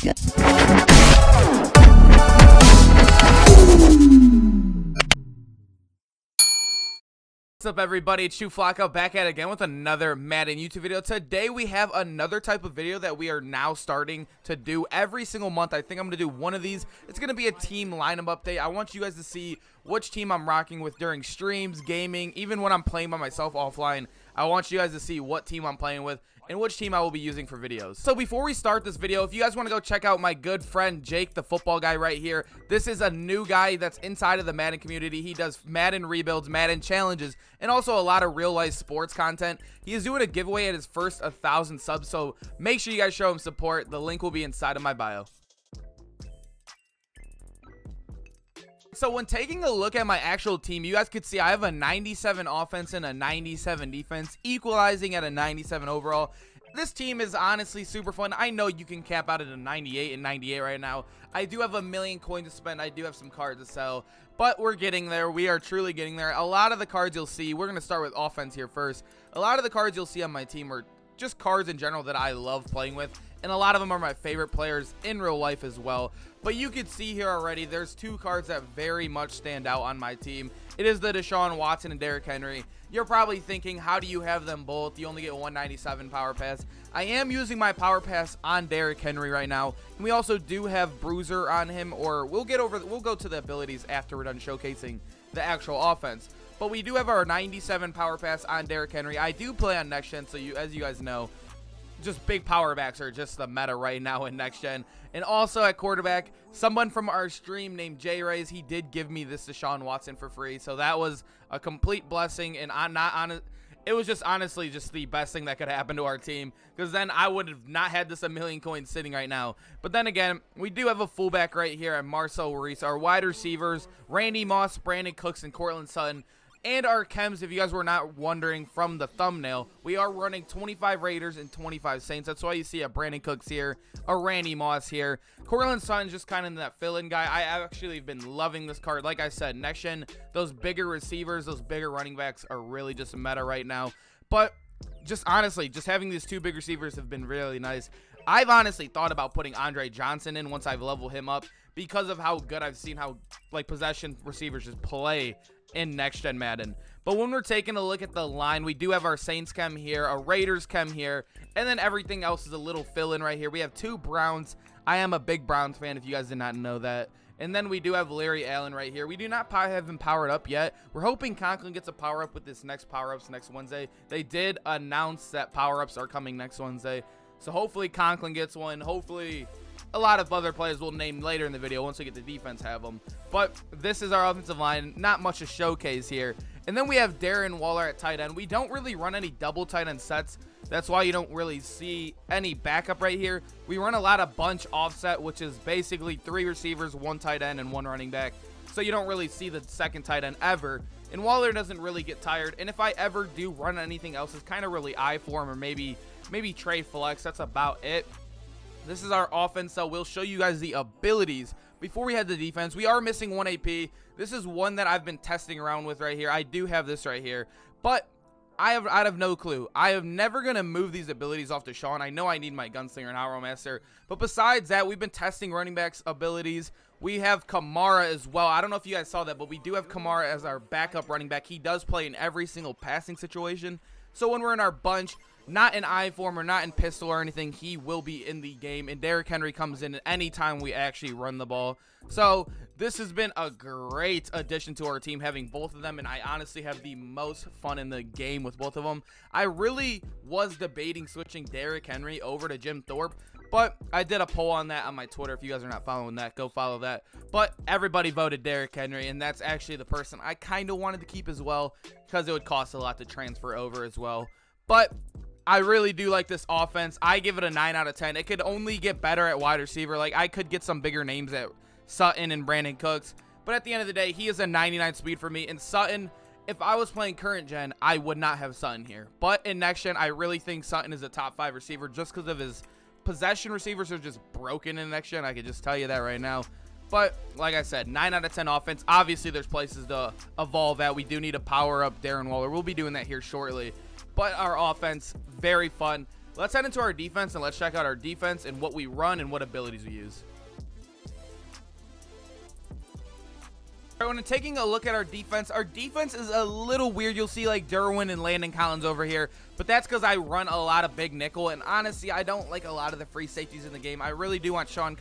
What's up, everybody? It's Flacco back at it again with another Madden YouTube video. Today we have another type of video that we are now starting to do every single month. I think I'm going to do one of these. It's going to be a team lineup update. I want you guys to see which team I'm rocking with during streams, gaming, even when I'm playing by myself offline. I want you guys to see what team I'm playing with and which team I will be using for videos. So before we start this video, if you guys want to go check out my good friend Jake, the football guy right here, this is a new guy that's inside of the Madden community. He does Madden rebuilds, Madden challenges, and also a lot of real life sports content. He is doing a giveaway at his first 1,000 subs, so make sure you guys show him support. The link will be inside of my bio. So when taking a look at my actual team, you guys could see I have a 97 offense and a 97 defense, equalizing at a 97 overall. This team is honestly super fun. I know you can cap out at a 98 and 98 right now. I do have a million coins to spend. I do have some cards to sell, but we're getting there. We are truly getting there. A lot of the cards you'll see, we're going to start with offense here first. A lot of the cards you'll see on my team are just cards in general that I love playing with, and a lot of them are my favorite players in real life as well. But you can see here already, there's two cards that very much stand out on my team. It is the Deshaun Watson and Derrick Henry. You're probably thinking, how do you have them both? You only get 197 power pass. I am using my power pass on Derrick Henry right now, and we also do have Bruiser on him, or we'll go to the abilities after we're done showcasing the actual offense. But we do have our 97 power pass on Derrick Henry. I do play on next gen, so as you guys know, just big power backs are just the meta right now in next gen. And also at quarterback, someone from our stream named J Rays, he did give me this Deshaun Watson for free, so that was a complete blessing. And I'm not honest, it was just honestly just the best thing that could happen to our team, because then I would have not had this a million coins sitting right now. But then again, we do have a fullback right here at Marcel Reese. Our wide receivers, Randy Moss, Brandon Cooks, and Cortland Sutton. And our chems, if you guys were not wondering from the thumbnail, we are running 25 Raiders and 25 Saints. That's why you see a Brandon Cooks here, a Randy Moss here. Cortland Sutton's just kind of that fill-in guy. I actually have been loving this card. Like I said, next gen, those bigger receivers, those bigger running backs are really just meta right now. But just honestly, just having these two big receivers have been really nice. I've honestly thought about putting Andre Johnson in once I've leveled him up, because of how good I've seen how like possession receivers just play in next gen Madden. But when we're taking a look at the line, we do have our Saints chem here, a Raiders chem here, and then everything else is a little fill-in right here. We have two Browns. I am a big Browns fan, if you guys did not know that. And then we do have Larry Allen right here. We do not have him powered up yet. We're hoping Conklin gets a power up with this next power-ups next Wednesday. They did announce that power-ups are coming next Wednesday, so hopefully Conklin gets one. Hopefully a lot of other players we'll name later in the video once we get the defense have them. But this is our offensive line. Not much to showcase here. And then we have Darren Waller at tight end. We don't really run any double tight end sets. That's why you don't really see any backup right here. We run a lot of bunch offset, which is basically 3 receivers, 1 tight end, and 1 running back. So you don't really see the second tight end ever. And Waller doesn't really get tired. And if I ever do run anything else, it's kind of really I form or maybe Trey Flex. That's about it. This is our offense, so we'll show you guys the abilities before we head to defense. We are missing 1 AP. This is one that I've been testing around with right here. I do have this right here, but I have no clue. I am never going to move these abilities off to Sean. I know I need my Gunslinger and Arrow Master, but besides that, we've been testing running backs abilities. We have Kamara as well. I don't know if you guys saw that, but we do have Kamara as our backup running back. He does play in every single passing situation. So when we're in our bunch, not in I form or not in pistol or anything, he will be in the game. And Derrick Henry comes in at any time we actually run the ball. So this has been a great addition to our team, having both of them. And I honestly have the most fun in the game with both of them. I really was debating switching Derrick Henry over to Jim Thorpe, but I did a poll on that on my Twitter. If you guys are not following that, go follow that. But everybody voted Derrick Henry, and that's actually the person I kind of wanted to keep as well, because it would cost a lot to transfer over as well. But I really do like this offense. I give it a 9 out of 10. It could only get better at wide receiver. Like, I could get some bigger names at Sutton and Brandon Cooks, but at the end of the day, he is a 99 speed for me. And Sutton, if I was playing current gen, I would not have Sutton here. But in next gen, I really think Sutton is a top 5 receiver just because of his possession receivers are just broken in next gen. I could just tell you that right now. But like I said, 9 out of 10 offense. Obviously, there's places to evolve at. We do need to power up Darren Waller. We'll be doing that here shortly. But our offense, very fun. Let's head into our defense and let's check out our defense and what we run and what abilities we use. When taking a look at our defense is a little weird. You'll see like Derwin and Landon Collins over here, but that's because I run a lot of big nickel, and honestly, I don't like a lot of the free safeties in the game. I really do want Sean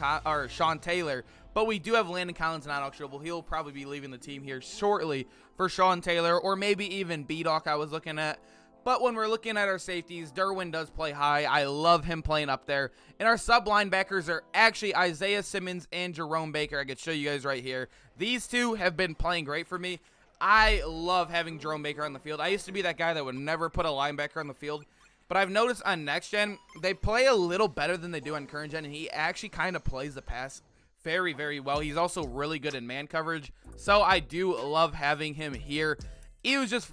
Taylor, but we do have Landon Collins not auctionable. He'll probably be leaving the team here shortly for Sean Taylor, or maybe even B-Doc I was looking at. But when we're looking at our safeties, Derwin does play high. I love him playing up there. And our sub linebackers are actually Isaiah Simmons and Jerome Baker. I could show you guys right here. These two have been playing great for me. I love having Jerome Baker on the field. I used to be that guy that would never put a linebacker on the field. But I've noticed on next gen, they play a little better than they do on current gen. And he actually kind of plays the pass very, very well. He's also really good in man coverage. So I do love having him here. He was just...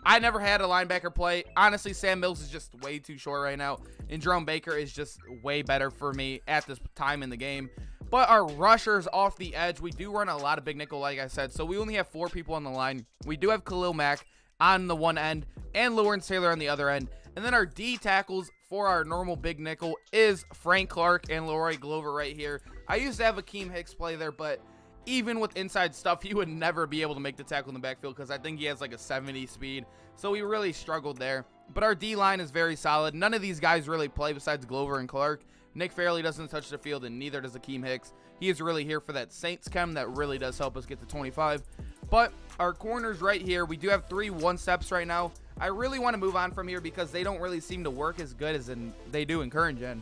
I never had a linebacker play. Honestly, Sam Mills is just way too short right now, and Jerome Baker is just way better for me at this time in the game. But our rushers off the edge, we do run a lot of big nickel, like I said, so we only have 4 people on the line. We do have Khalil Mack on the one end and Lawrence Taylor on the other end. And then our D tackles for our normal big nickel is Frank Clark and Leroy Glover right here. I used to have Akeem Hicks play there, but even with inside stuff, he would never be able to make the tackle in the backfield because I think he has like a 70 speed. So we really struggled there. But our D-line is very solid. None of these guys really play besides Glover and Clark. Nick Fairley doesn't touch the field, and neither does Akeem Hicks. He is really here for that Saints chem that really does help us get to 25. But our corners right here, we do have 3 one-steps right now. I really want to move on from here because they don't really seem to work as good as they do in current gen.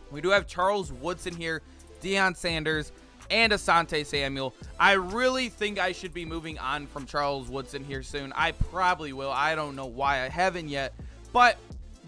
We do have Charles Woodson here, Deion Sanders, and Asante Samuel. I really think I should be moving on from Charles Woodson here soon. I probably will. I don't know why I haven't yet, but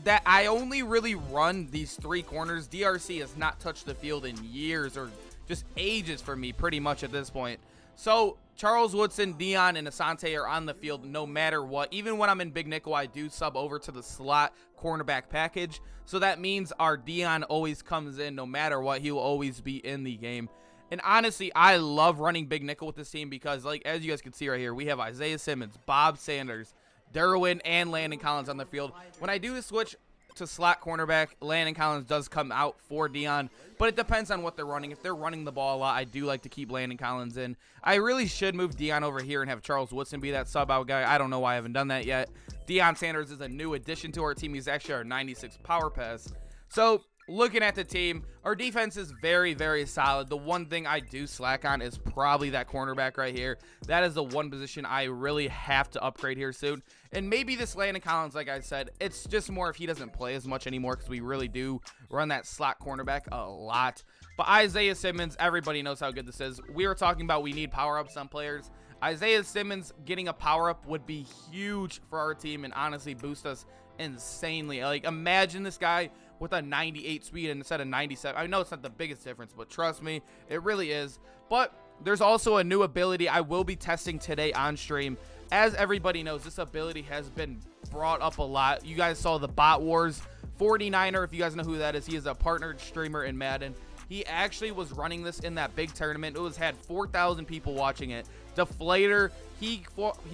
that I only really run these 3 corners. DRC has not touched the field in years or just ages for me pretty much at this point. So Charles Woodson, Deion, and Asante are on the field no matter what. Even when I'm in big nickel, I do sub over to the slot cornerback package. So that means our Deion always comes in no matter what. He will always be in the game. And honestly, I love running big nickel with this team because, like, as you guys can see right here, we have Isaiah Simmons, Bob Sanders, Derwin, and Landon Collins on the field. When I do the switch to slot cornerback, Landon Collins does come out for Deion, but it depends on what they're running. If they're running the ball a lot, I do like to keep Landon Collins in. I really should move Deion over here and have Charles Woodson be that sub-out guy. I don't know why I haven't done that yet. Deion Sanders is a new addition to our team. He's actually our 96 power pass. So looking at the team, our defense is very, very solid. The one thing I do slack on is probably that cornerback right here. That is the one position I really have to upgrade here soon. And maybe this Landon Collins, like I said, it's just more if he doesn't play as much anymore because we really do run that slot cornerback a lot. But Isaiah Simmons, everybody knows how good this is. We were talking about we need power-ups on players. Isaiah Simmons getting a power-up would be huge for our team and honestly boost us insanely. Like, imagine this guy with a 98 speed instead of 97. I know it's not the biggest difference, but trust me, it really is. But there's also a new ability I will be testing today on stream. As everybody knows, this ability has been brought up a lot. You guys saw the Bot Wars 49er. If you guys know who that is, he is a partnered streamer in Madden. He actually was running this in that big tournament. It was had 4,000 people watching it. Deflator, he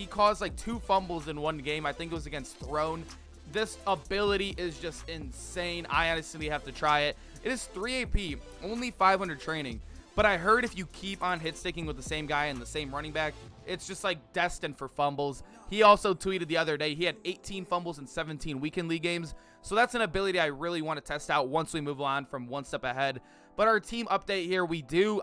caused like 2 fumbles in one game. I think it was against Throne. This ability is just insane. I honestly have to try it. It is 3 AP, only 500 training. But I heard if you keep on hit sticking with the same guy and the same running back, it's just like destined for fumbles. He also tweeted the other day he had 18 fumbles in 17 weekend league games. So that's an ability I really want to test out once we move on from one step ahead. But our team update here,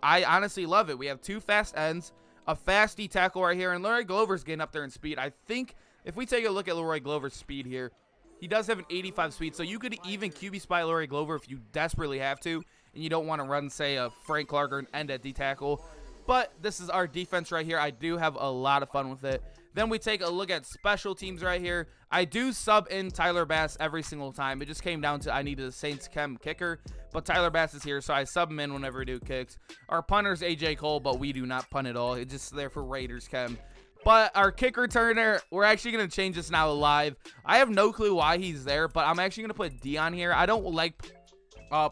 I honestly love it. We have 2 fast ends, a fast D tackle right here, and Leroy Glover's getting up there in speed. I think if we take a look at Leroy Glover's speed here, he does have an 85 speed, so you could even QB spy Leroy Glover if you desperately have to, and you don't want to run, say, a Frank Clark or an end at D tackle. But this is our defense right here. I do have a lot of fun with it. Then we take a look at special teams right here. I do sub in Tyler Bass every single time. It just came down to I needed a Saints chem kicker, but Tyler Bass is here, so I sub him in whenever we do kicks. Our punter's AJ Cole, but we do not punt at all. It's just there for Raiders chem. But our kick returner, we're actually going to change this now live. I have no clue why he's there, but I'm actually going to put Deion here. I don't like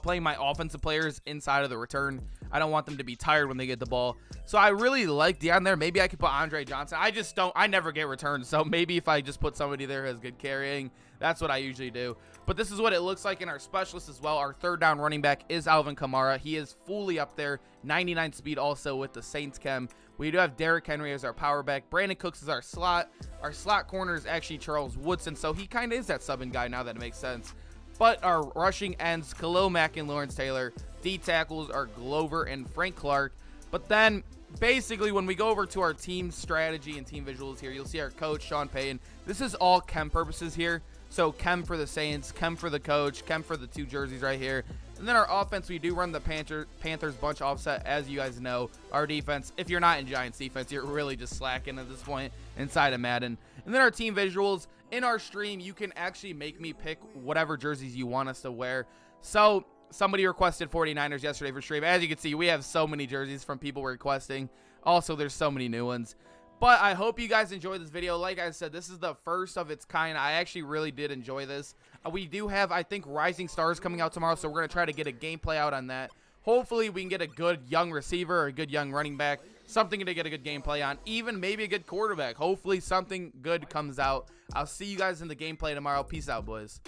playing my offensive players inside of the return. I don't want them to be tired when they get the ball. So I really like Deion there. Maybe I could put Andre Johnson. I never get returns. So maybe if I just put somebody there who has good carrying, that's what I usually do. But this is what it looks like in our specialists as well. Our third down running back is Alvin Kamara. He is fully up there, 99 speed also with the Saints chem. We do have Derrick Henry as our power back. Brandon Cooks is our slot. Our slot corner is actually Charles Woodson. So he kind of is that subbing guy now that it makes sense. But our rushing ends, Khalil Mack and Lawrence Taylor. D tackles are Glover and Frank Clark. But then basically when we go over to our team strategy and team visuals here, you'll see our coach, Sean Payton. This is all chem purposes here. So chem for the Saints, chem for the coach, chem for the 2 jerseys right here. And then our offense, we do run the Panthers bunch offset, as you guys know. Our defense, if you're not in Giants defense, you're really just slacking at this point inside of Madden. And then our team visuals. In our stream, you can actually make me pick whatever jerseys you want us to wear. So somebody requested 49ers yesterday for stream. As you can see, we have so many jerseys from people requesting. Also, there's so many new ones. But I hope you guys enjoyed this video. Like I said, this is the first of its kind. I actually really did enjoy this. We do have, I think, Rising Stars coming out tomorrow, so we're going to try to get a gameplay out on that. Hopefully, we can get a good young receiver or a good young running back. Something to get a good gameplay on. Even maybe a good quarterback. Hopefully, something good comes out. I'll see you guys in the gameplay tomorrow. Peace out, boys.